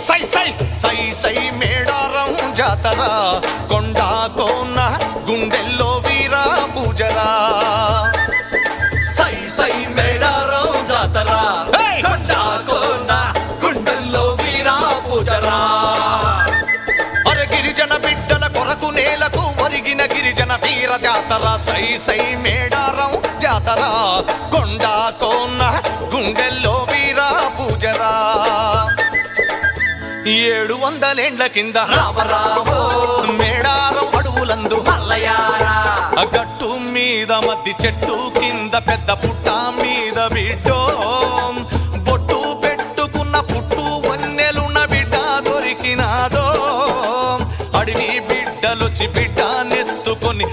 సై సై సై సై మేడారం జాతర కొండ కోన గుండెల్లో వీరా పూజరా సై సై మేడారం జాతర కొండ కోన గుండెల్లో వీరా పూజరా అరే గిరిజన బిడ్డల కొరకు నేలకు ఒరిగిన గిరిజన వీర జాతర సై సై మేడారం జాతర కొండ కోన గుండెల్లో వీరా పూజరా 700 ఏండ్ల కింద రామరామో మేడారం అడవులందు మల్లయారా గట్టు మీద మధ్య చెట్టు కింద పెద్ద పుట్ట మీద బిడ్డో బొట్టు పెట్టుకున్న పుట్టు వన్నెలున్న బిడ్డ దొరికినాదో అడవి బిడ్డలొచ్చి బిడ్డ నెత్తుకొని